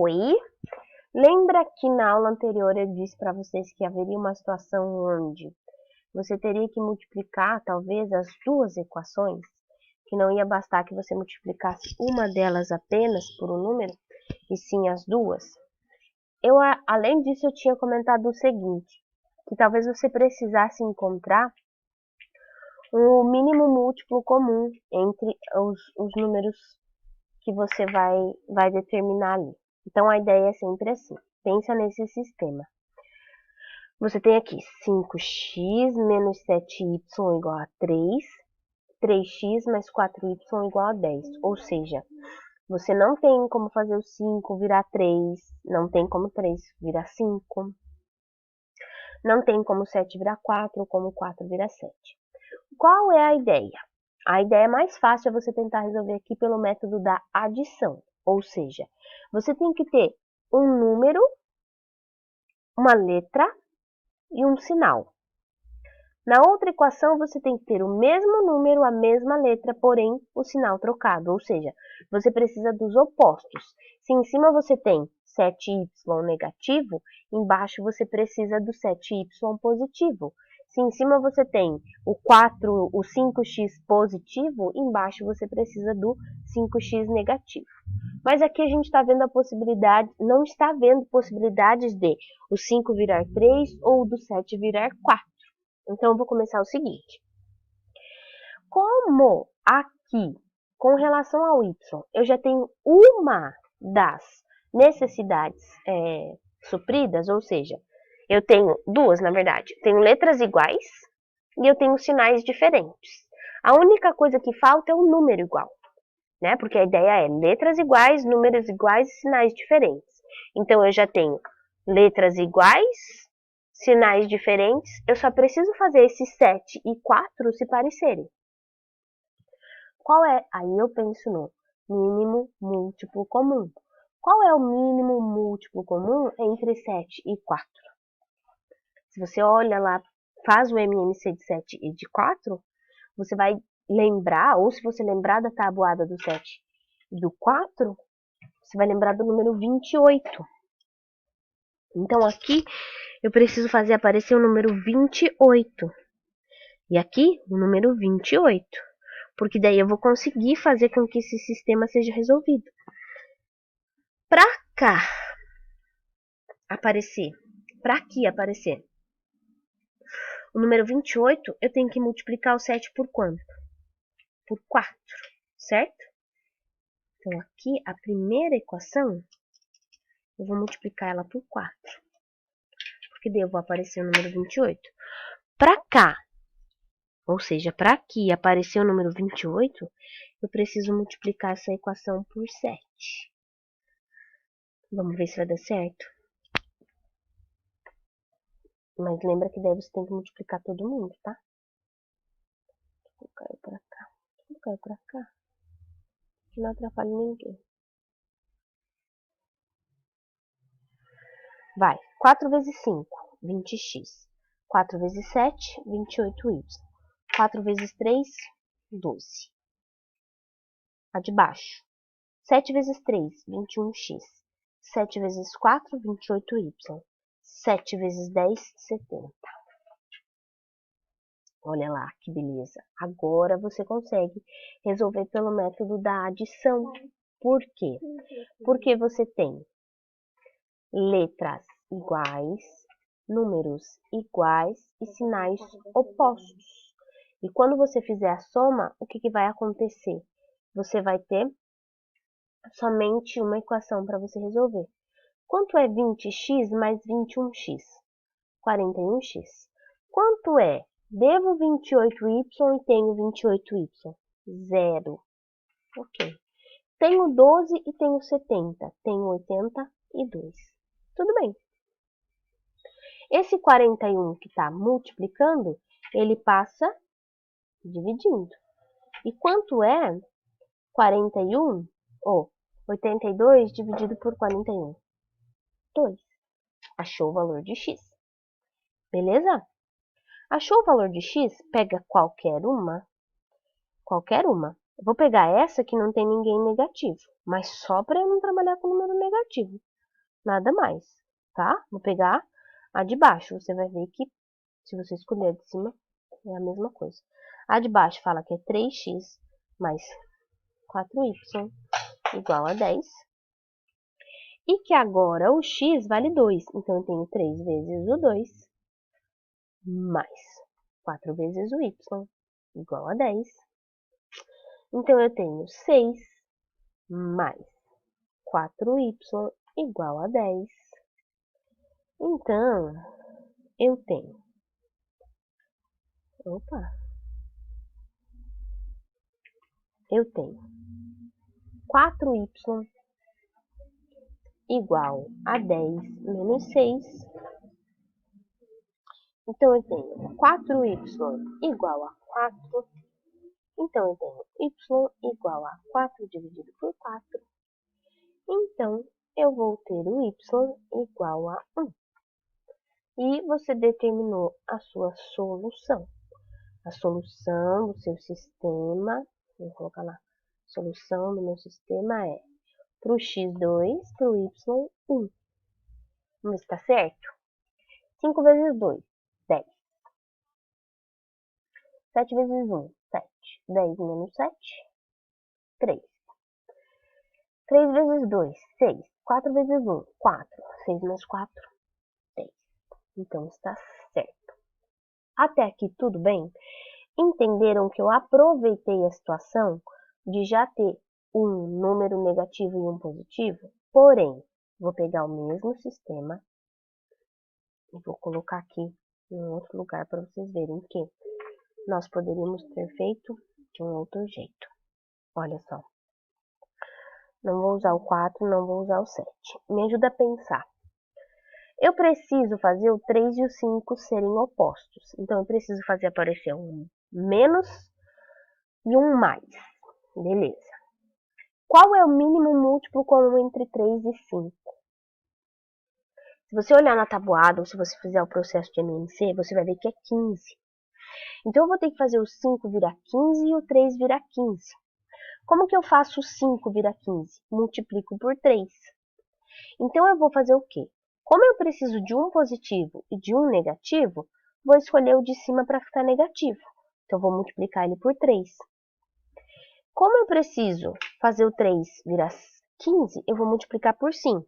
Oi? Lembra que na aula anterior eu disse para vocês que haveria uma situação onde você teria que multiplicar talvez as duas equações, que não ia bastar que você multiplicasse uma delas apenas por um número, e sim as duas? Além disso, eu tinha comentado o seguinte, que talvez você precisasse encontrar o mínimo múltiplo comum entre os números que você vai determinar ali. Então, a ideia é sempre assim. Pensa nesse sistema. Você tem aqui 5x menos 7y igual a 3, 3x mais 4y igual a 10. Ou seja, você não tem como fazer o 5 virar 3, não tem como 3 virar 5, não tem como 7 virar 4 ou como 4 virar 7. Qual é a ideia? A ideia mais fácil é você tentar resolver aqui pelo método da adição. Ou seja, você tem que ter um número, uma letra e um sinal. Na outra equação, você tem que ter o mesmo número, a mesma letra, porém o sinal trocado. Ou seja, você precisa dos opostos. Se em cima você tem 7y negativo, embaixo você precisa do 7y positivo. Se em cima você tem o 5x positivo, embaixo você precisa do 5x negativo. Mas aqui a gente está vendo a possibilidade, não está vendo possibilidades de o 5 virar 3 ou do 7 virar 4. Então, eu vou começar o seguinte. Como aqui, com relação ao y, eu já tenho uma das necessidades supridas, ou seja, eu tenho duas, na verdade. Tenho letras iguais e eu tenho sinais diferentes. A única coisa que falta é o número igual, né? Porque a ideia é letras iguais, números iguais e sinais diferentes. Então, eu já tenho letras iguais, sinais diferentes, eu só preciso fazer esses 7 e 4 se parecerem. Qual é? Aí eu penso no mínimo múltiplo comum. Qual é o mínimo múltiplo comum entre 7 e 4? Se você olha lá, faz o MMC de 7 e de 4, você vai lembrar, ou se você lembrar da tabuada do 7 e do 4, você vai lembrar do número 28. Então aqui eu preciso fazer aparecer o número 28. E aqui o número 28. Porque daí eu vou conseguir fazer com que esse sistema seja resolvido. Para cá aparecer, para aqui aparecer o número 28, eu tenho que multiplicar o 7 por quanto? Por 4, certo? Então aqui a primeira equação, eu vou multiplicar ela por 4. Porque daí eu vou aparecer o número 28. Para cá, ou seja, para aqui aparecer o número 28, eu preciso multiplicar essa equação por 7. Vamos ver se vai dar certo? Mas lembra que daí você tem que multiplicar todo mundo, tá? Tudo caiu pra cá. Tudo caiu pra cá. Que não atrapalha ninguém. Vai. 4 vezes 5, 20x. 4 vezes 7, 28y. 4 vezes 3, 12. A de baixo. 7 vezes 3, 21x. 7 vezes 4, 28y. 7 vezes 10, 70. Olha lá, que beleza. Agora você consegue resolver pelo método da adição. Por quê? Porque você tem letras iguais, números iguais e sinais opostos. E quando você fizer a soma, o que vai acontecer? Você vai ter somente uma equação para você resolver. Quanto é 20x mais 21x? 41x. Quanto é? Devo 28y e tenho 28y. 0. Ok. Tenho 12 e tenho 70. Tenho 82. Tudo bem. Esse 41 que está multiplicando, ele passa dividindo. E quanto é 41? Ou 82 dividido por 41? 2. Achou o valor de x. Beleza? Achou o valor de x? Pega qualquer uma. Qualquer uma. Eu vou pegar essa que não tem ninguém negativo. Mas só para eu não trabalhar com número negativo. nada mais, tá? Vou pegar a de baixo, você vai ver que se você escolher a de cima, é a mesma coisa. A de baixo fala que é 3x mais 4y igual a 10. E que agora o x vale 2. Então, eu tenho 3 vezes o 2 mais 4 vezes o y igual a 10. Então, eu tenho 6 mais 4y igual a 10. Então, eu tenho... Eu tenho 4y igual a 10 menos 6. Então, eu tenho 4y igual a 4. Então, eu tenho y igual a 4 dividido por 4. Então, eu vou ter o y igual a 1. E você determinou a sua solução. A solução do seu sistema, vou colocar lá, a solução do meu sistema é para o x2, para o y1. Vamos ver se está certo? 5 vezes 2, 10. 7 vezes 1, 7. 10 menos 7, 3. 3 vezes 2, 6. 4 vezes 1, 4. 6 menos 4, 10. Então, está certo. Até aqui, tudo bem? Entenderam que eu aproveitei a situação de já ter um número negativo e um positivo? Porém, vou pegar o mesmo sistema e vou colocar aqui em outro lugar para vocês verem que nós poderíamos ter feito de um outro jeito. Olha só. Não vou usar o 4, não vou usar o 7. Me ajuda a pensar. Eu preciso fazer o 3 e o 5 serem opostos. Então, eu preciso fazer aparecer um menos e um mais. Beleza. Qual é o mínimo múltiplo comum entre 3 e 5? Se você olhar na tabuada ou se você fizer o processo de MMC, você vai ver que é 15. Então, eu vou ter que fazer o 5 virar 15 e o 3 virar 15. Como que eu faço o 5 virar 15? Multiplico por 3. Então, eu vou fazer o quê? Como eu preciso de um positivo e de um negativo, vou escolher o de cima para ficar negativo. Então, eu vou multiplicar ele por 3. Como eu preciso fazer o 3 virar 15, eu vou multiplicar por 5.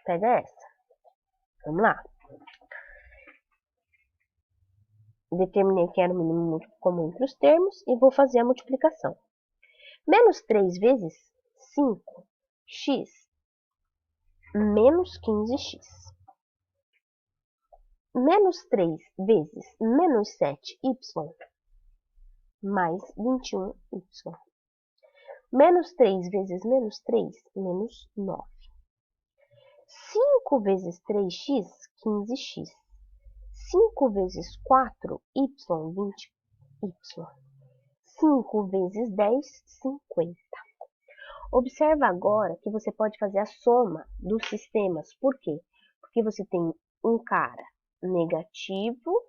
Pega essa. Vamos lá. Determinei que era o mínimo múltiplo comum entre os termos e vou fazer a multiplicação. Menos 3 vezes 5x menos 15x. Menos 3 vezes menos 7y mais 21y. Menos 3 vezes menos 3, menos 9. 5 vezes 3x, 15x. 5 vezes 4, y, 20y. 5 vezes 10, 50. Observa agora que você pode fazer a soma dos sistemas. Por quê? Porque você tem um cara negativo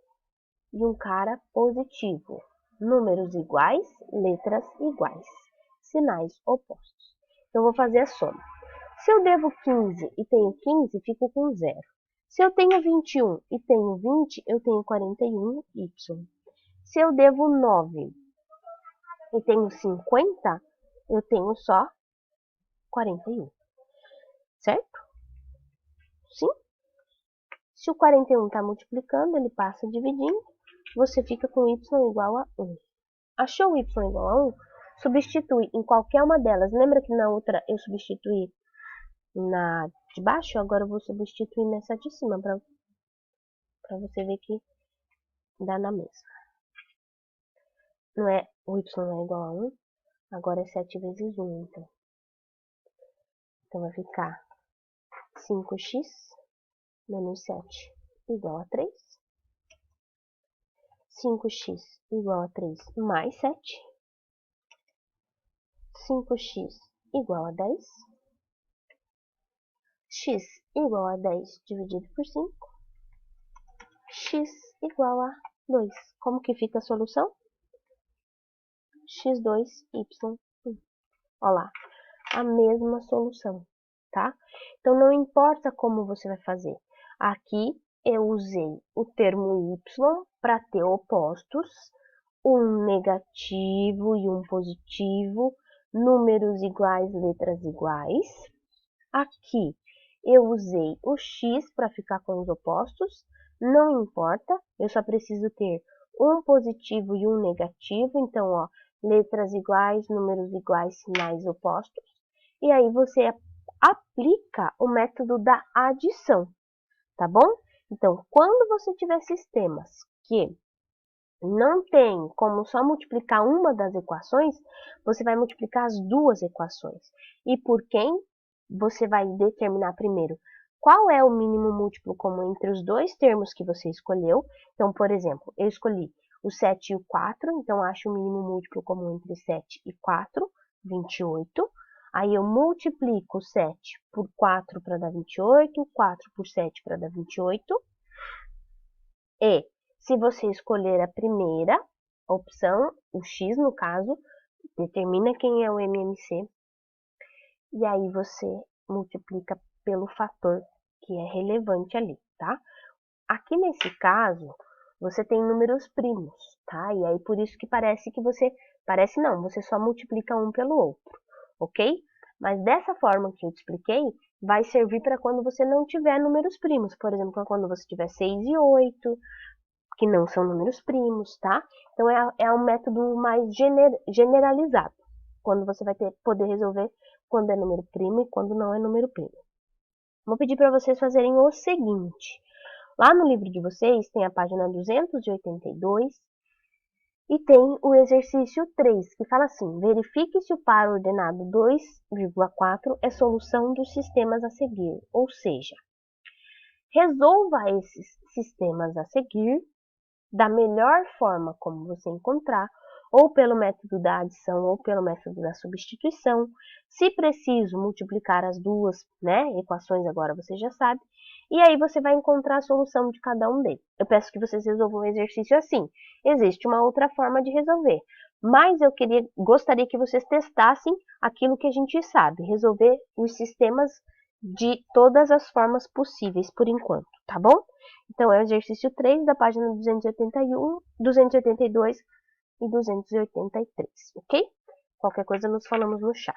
e um cara positivo. Números iguais, letras iguais, sinais opostos. Então, eu vou fazer a soma. Se eu devo 15 e tenho 15, fico com 0. Se eu tenho 21 e tenho 20, eu tenho 41y. Se eu devo 9 e tenho 50, eu tenho só 41. Certo? Sim? Se o 41 está multiplicando, ele passa dividindo, você fica com y igual a 1. Achou o y igual a 1? Substitui em qualquer uma delas. Lembra que na outra eu substituí na de baixo? Agora eu vou substituir nessa de cima para você ver que dá na mesma. Não é, o y é igual a 1, agora é 7 vezes 1, então. Então vai ficar 5x menos 7 igual a 3. 5x igual a 3 mais 7. 5x igual a 10. X igual a 10 dividido por 5. X igual a 2. Como que fica a solução? x2, y1. Olha lá, a mesma solução. tá? Então, não importa como você vai fazer. Aqui, eu usei o termo y para ter opostos, um negativo e um positivo, números iguais, letras iguais. Aqui, eu usei o x para ficar com os opostos, não importa, eu só preciso ter um positivo e um negativo, então, ó, letras iguais, números iguais, sinais opostos. E aí você aplica o método da adição, tá bom? Então, quando você tiver sistemas que não tem como só multiplicar uma das equações, você vai multiplicar as duas equações. E por quem você vai determinar primeiro qual é o mínimo múltiplo comum entre os dois termos que você escolheu. Então, por exemplo, eu escolhi o 7 e o 4, então acho o mínimo múltiplo comum entre 7 e 4, 28. Aí eu multiplico 7 por 4 para dar 28, 4 por 7 para dar 28. E se você escolher a primeira opção, o x no caso, determina quem é o MMC. E aí você multiplica pelo fator que é relevante ali, tá? Aqui nesse caso, você tem números primos, tá? E aí por isso que parece que você... Parece não, você só multiplica um pelo outro, ok? Mas dessa forma que eu te expliquei, vai servir para quando você não tiver números primos. Por exemplo, quando você tiver 6 e 8, que não são números primos, tá? Então é um método mais generalizado, quando você vai poder resolver quando é número primo e quando não é número primo. Vou pedir para vocês fazerem o seguinte. Lá no livro de vocês tem a página 282 e tem o exercício 3, que fala assim: verifique se o par ordenado 2,4 é solução dos sistemas a seguir, ou seja, resolva esses sistemas a seguir da melhor forma como você encontrar, ou pelo método da adição ou pelo método da substituição. Se preciso multiplicar as duas, né, equações, agora você já sabe, e aí você vai encontrar a solução de cada um deles. Eu peço que vocês resolvam o exercício assim. Existe uma outra forma de resolver, mas eu gostaria que vocês testassem aquilo que a gente sabe, resolver os sistemas de todas as formas possíveis por enquanto, tá bom? Então, é o exercício 3 da página 281, 282 e 283, ok? Qualquer coisa nos falamos no chat.